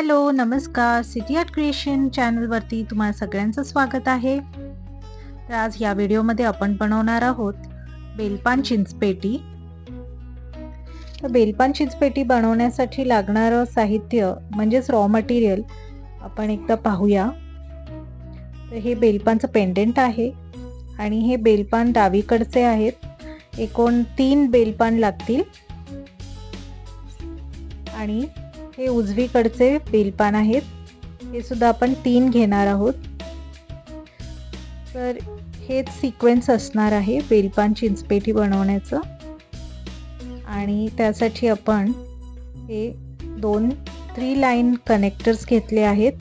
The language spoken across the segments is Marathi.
हॅलो, नमस्कार. सिटी आर्ट क्रिएशन चॅनलवरती तुम्हाला सगळ्यांचं स्वागत आहे. तर आज या व्हिडिओमध्ये आपण बनवणार आहोत बेलपान चिंचपेटी. तर बेलपान चिंचपेटी बनवण्यासाठी लागणारं साहित्य म्हणजेच रॉ मटेरियल आपण एकदा पाहूया. तर हे बेलपानचं पेंडेंट आहे आणि हे बेलपान डावीकडचे आहेत. एकूण 3 बेलपान लागतील आणि हे उजवीकडचे बेलपान आहेत. हे सुद्धा आपण 3 घेणार आहोत. तर हेच सिक्वेन्स असणार आहे बेलपान चिंचपेटी बनवण्याचं. आणि त्यासाठी आपण हे 2 3 लाईन कनेक्टर्स घेतले आहेत.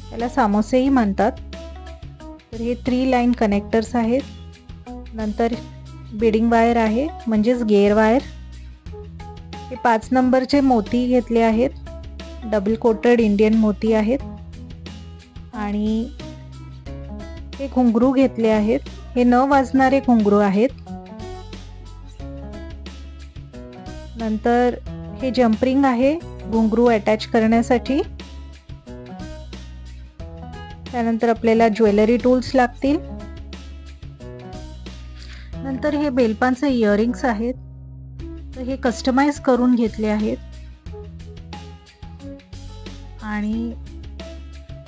त्याला सामोसेही म्हणतात. तर हे 3 लाईन कनेक्टर्स आहेत. नंतर बीडिंग वायर आहे म्हणजेच गेअर वायर. हे 5 नंबरचे मोती घेतले आहेत. डबल कोटेड इंडियन मोती आहेत. आणि हे घुंगरू घेतले आहेत. हे न वाजणारे घुंगरू आहेत. नंतर हे जम्परिंग आहे घुंगरू अटॅच करण्यासाठी. त्यानंतर आपल्याला ज्वेलरी टूल्स लागतील. नंतर हे बेलपानचे इयरिंग्स आहेत. तर हे कस्टमाइज करून घेतले आहेत. आणि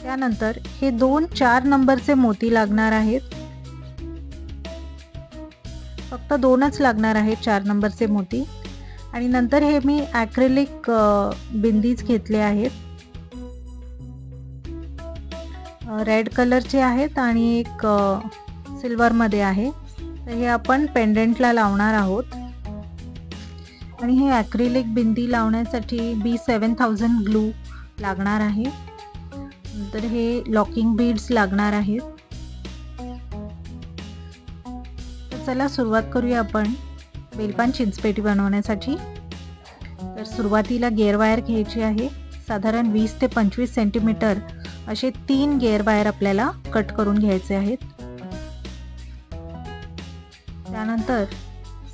त्यानंतर हे 2 4 नंबरचे मोती लागणार आहेत. फक्त 2च लागणार आहेत 4 नंबरचे मोती. आणि नंतर हे मी ॲक्रिलिक बिंदीज घेतले आहेत. रेड कलरचे आहेत आणि एक सिल्वरमध्ये आहे. तर हे आपण पेंडेंटला लावणार आहोत. आणि हे ॲक्रिलिक बिंदी लावण्यासाठी B7000 ग्लू लागणार आहे. नंतर हे लॉकिंग बीड्स लागणार आहेत. तर चला सुरुवात करूया आपण बेलपान चिंचपेटी बनवण्यासाठी. तर सुरुवातीला गेअर वायर घ्यायची आहे. साधारण 20 ते 25 सेंटीमीटर असे 3 गेअर वायर आपल्याला कट करून घ्यायचे आहेत. त्यानंतर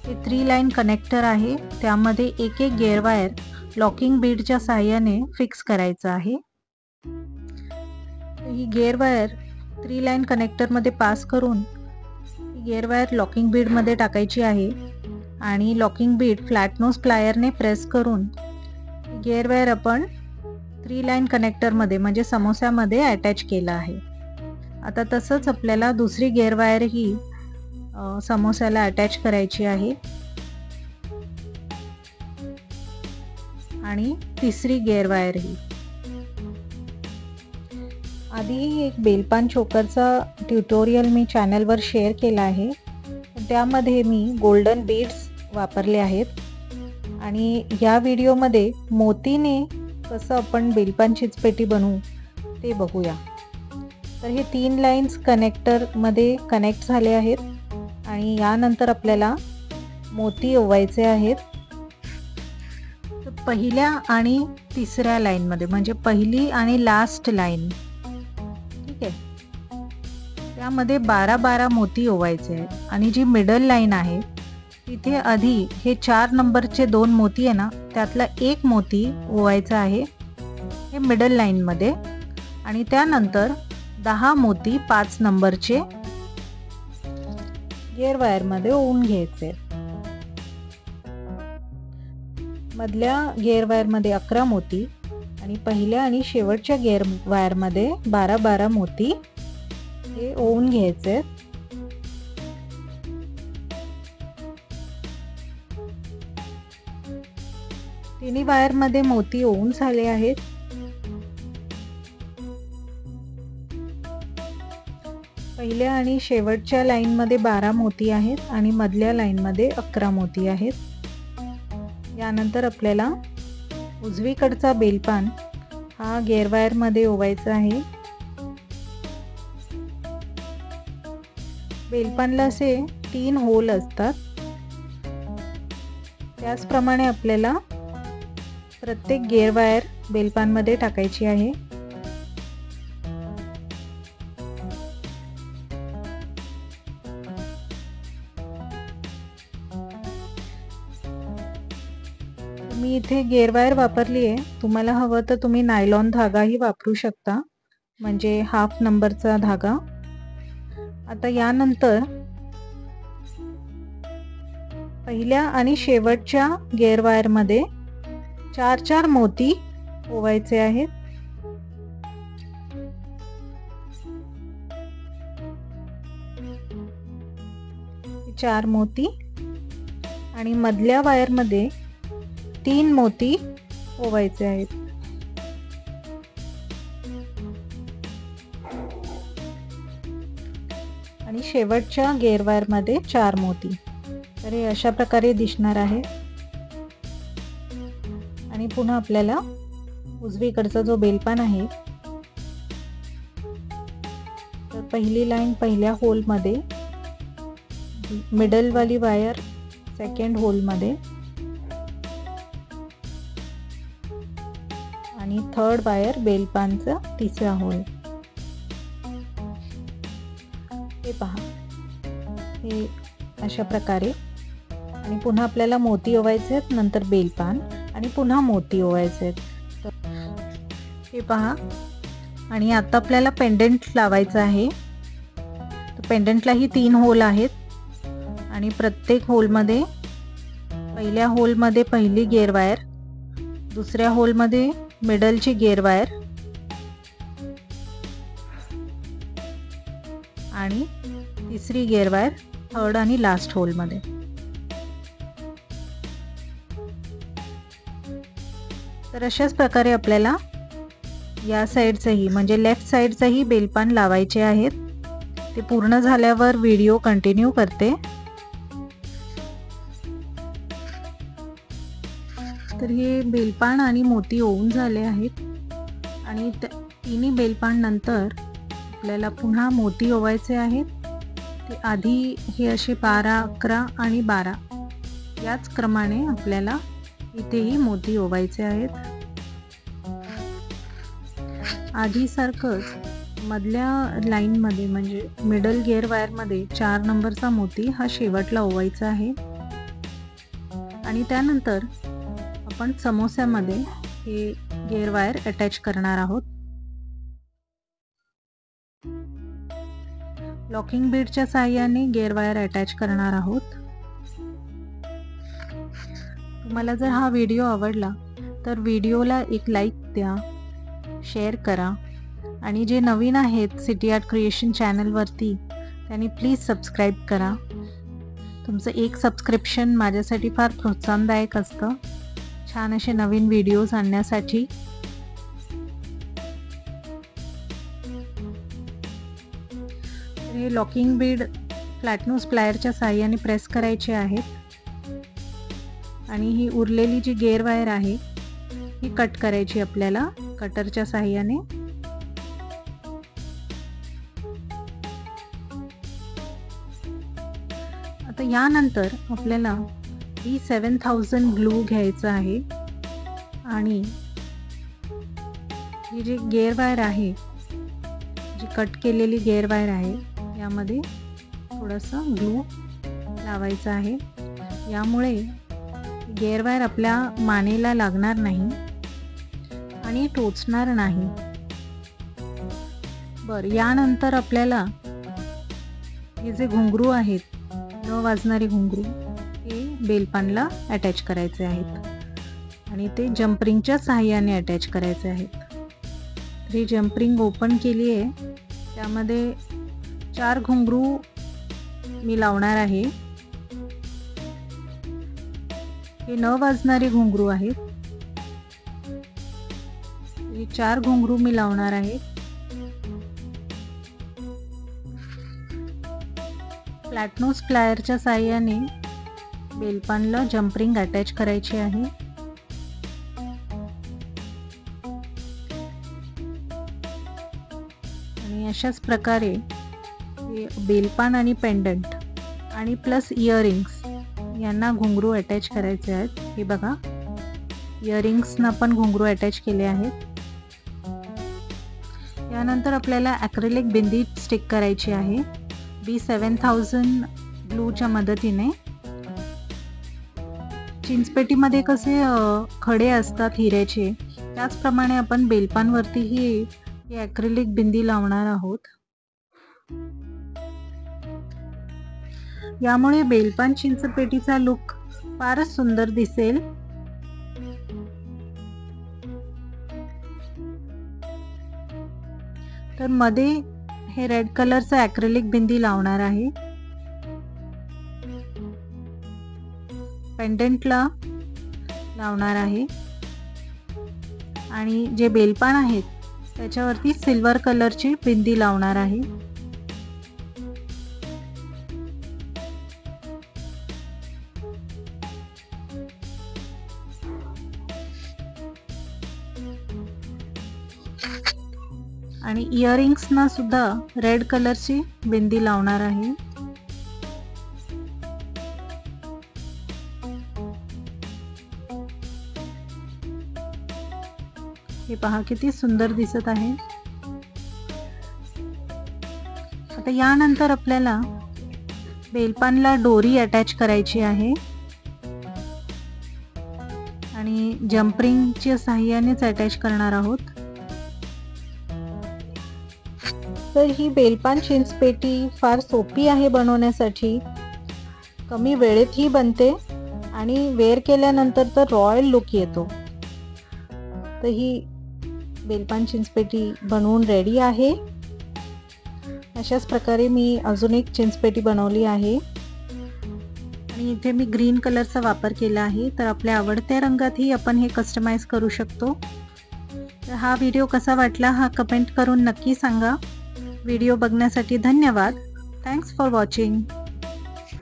हे 3 लाईन कनेक्टर आहे. त्यामध्ये एक एक गेअर वायर लॉकिंग बीडच्या साहाय्याने फिक्स करायचं आहे. ही गेअर वायर 3 लाईन कनेक्टरमध्ये पास करून गेअर वायर लॉकिंग बीडमध्ये टाकायची आहे. आणि लॉकिंग बीड फ्लॅट नोज प्लायरने प्रेस करून गेअर वायर आपण 3 लाईन कनेक्टरमध्ये म्हणजे समोस्यामध्ये अटॅच केला आहे. आता तसंच आपल्याला दुसरी गेअर वायर ही समोस्याला अटॅच करायची आहे. आणि तिसरी गेअर वायर ही. आधी एक बेलपान चोकरचा ट्युटोरियल मी चॅनलवर शेअर केला आहे. त्यामध्ये मी गोल्डन बीड्स वापरले आहेत. आणि या व्हिडिओमध्ये मोतीने कसं आपण बेलपान चिंचपेटी बनवू ते बघूया. तर हे 3 लाईन्स कनेक्टरमध्ये कनेक्ट झाले आहेत. आणि यानंतर आपल्याला मोती ओवायचे आहेत. तर पहिल्या आणि तिसऱ्या लाईनमध्ये म्हणजे पहिली आणि लास्ट लाईन, ठीक आहे, त्यामध्ये 12-12 मोती ओवायचे आहेत. आणि जी मिडल लाईन आहे तिथे आधी हे 4 नंबरचे 2 मोती आहे ना, त्यातला एक मोती ओवायचा आहे हे मिडल लाईनमध्ये. आणि त्यानंतर 10 मोती 5 नंबरचे गेअर वायरमध्ये ओवून घ्यायचे. मधल्या गेअर वायरमध्ये 11 मोती आणि पहिल्या आणि शेवटच्या गेअर वायरमध्ये 12-12 मोती हे ओवून घ्यायचे. तिन्ही वायरमध्ये मोती ओवून झाले आहेत. पहिल्या आणि शेवटच्या लाईनमध्ये 12 मोती आहेत आणि मधल्या लाईनमध्ये 11 मोती आहेत. यानंतर आपल्याला उजवीकडचा बेलपान हा गेअर वायरमध्ये ओवायचा आहे. बेलपानला असे 3 होल असतात. त्याचप्रमाणे आपल्याला प्रत्येक गेअर वायर बेलपानमध्ये टाकायची आहे. मी इथे गेअर वायर वापरली आहे. तुम्हाला हवं तर तुम्ही नायलॉन धागाही वापरू शकता, म्हणजे हाफ नंबरचा धागा. आता यानंतर पहिल्या आणि शेवटच्या गेअर वायर मध्ये 4 मोती ओवायचे आहेत. चार मोती आणि मधल्या वायर मध्ये 3 मोती ओवायचे आहेत. आणि शेवटच्या गेअर वायर मध्ये 4 मोती. तर हे अशा प्रकारे दिसणार आहे. आणि पुन्हा आपल्याला उजवीकडचा जो बेलपान आहे, तर पहिली लाईन पहिल्या होल मध्ये, मिडल वाली वायर सेकंड होल मध्ये आणि थर्ड वायर बेलपानचा तिसरा होल. हे पहा, हे अशा प्रकारे. आणि पुन्हा आपल्याला मोती ओवायचे आहेत, नंतर बेलपान आणि पुन्हा मोती ओवायचे आहेत. हे पहा. आणि आता आपल्याला पेंडंट लावायचं आहे. तर पेंडंटलाही 3 होल आहेत आणि प्रत्येक होलमध्ये, पहिल्या होलमध्ये पहिली गेअर वायर, दुसऱ्या होलमध्ये मिडलची गेअर वायर आणि तिसरी गेअर वायर थर्ड आणि लास्ट होलमध्ये. तर अशाच प्रकारे आपल्याला या साईडचंही, म्हणजे लेफ्ट साईडचंही बेलपान लावायचे आहेत. ते पूर्ण झाल्यावर व्हिडिओ कंटिन्यू करते. तर हे बेलपान आणि मोती ओवून झाले आहेत. आणि तिन्ही बेलपान नंतर आपल्याला पुन्हा मोती ओवायचे आहेत. ते आधी हे असे 12, 11 आणि 12 याच क्रमाने आपल्याला इथेही मोती ओवायचे आहेत. आधीसारखंच मधल्या लाईनमध्ये, म्हणजे मिडल गेअर वायरमध्ये 4 नंबरचा मोती हा शेवटला ओवायचा आहे. आणि त्यानंतर आपण समोस्यामध्ये हे गेअर वायर अटॅच करणार आहोत. लॉकिंग बीडच्या साहाय्याने गेअर वायर अटॅच करणार आहोत. तुम्हाला जर हा व्हिडिओ आवडला तर व्हिडिओला एक लाईक द्या, शेअर करा. आणि जे नवीन आहेत सिटी आर्ट क्रिएशन चॅनलवरती, त्यांनी प्लीज सबस्क्राईब करा. तुमचं एक सबस्क्रिप्शन माझ्यासाठी फार प्रोत्साहनदायक असतं, छान असे नवीन व्हिडिओज आणण्यासाठी. हे लॉकिंग बीड फ्लॅटनोज प्लायरच्या साहाय्याने प्रेस करायचे आहेत. आणि ही उरलेली जी गेअर वायर आहे ही कट करायची आपल्याला कटरच्या साहाय्याने. आता यानंतर आपल्याला B7000 ग्लू घ्यायचं आहे. आणि ही जी गेअर वायर आहे, जी कट केलेली गेअर वायर आहे, यामध्ये थोडंसं ग्लू लावायचं आहे. यामुळे गेअर वायर आपल्या मानेला लागणार नाही आणि टोचणार नाही. बरं, यानंतर आपल्याला हे जे घुंगरू आहेत, न वाजणारे घुंगरू, हे बेलपानला अटॅच करायचे आहेत आणि ते जम्परिंगच्या साहाय्याने अटॅच करायचे आहेत. ही जम्परिंग ओपन केली आहे, त्यामध्ये 4 घुंगरू मी लावणार आहे. हे न वाजणारे घुंगरू आहेत. हे 4 घुंगरू मी लावणार आहे. फ्लॅटनोज प्लायरच्या साहाय्याने बेलपानला जम्परिंग अटॅच करायची आहे. आणि अशाच प्रकारे हे बेलपान आणि पेंडंट आणि प्लस इयरिंग्स यांना घुंगरू अटॅच करायचे आहेत. हे बघा, इयरिंग्सना पण घुंगरू अटॅच केले आहेत. यानंतर आपल्याला ॲक्रेलिक बिंदी स्टिक करायची आहे B7000 ग्लूच्या मदतीने. चिंचपेटीमध्ये कसे खडे असतात हिऱ्याचे, त्याचप्रमाणे आपण बेलपानवरतीही ही ॲक्रिलिक बिंदी लावणार आहोत. यामुळे बेलपान चिंचपेटीचा लुक फारच सुंदर दिसेल. तर मध्ये हे रेड कलरचं ॲक्रिलिक बिंदी लावणार आहे. पेंडंटला लावणार आहे आणि जे बेलपान आहेत त्याच्यावरती सिल्वर कलरची बिंदी लावणार आहे. आणि इयरिंग्सना सुद्धा रेड कलरची बिंदी लावणार आहे. हे पहा किती सुंदर दिसत आहे. आता यानंतर आपल्याला बेलपानला दोरी अटॅच करायची आहे आणि जम्परिंगच्या सहाय्यानेच अटॅच करणार आहोत. तर ही बेलपान चिंचपेटी फार सोपी आहे बनवण्यासाठी, कमी वेळेतही बनते आणि वेअर केल्यानंतर तर रॉयल लुक येतो. तर ही बेलपान चिंचपेटी बनवून रेडी आहे. अशाच प्रकारे मी अजून एक चिंचपेटी बनवली आहे आणि इथे मी ग्रीन कलरचा वापर केला आहे. तर आपल्या आवडत्या रंगातही आपण हे कस्टमाइज करू शकतो. तर हा व्हिडिओ कसा वाटला हा कमेंट करून नक्की सांगा. व्हिडिओ बघण्यासाठी धन्यवाद. Thanks for watching.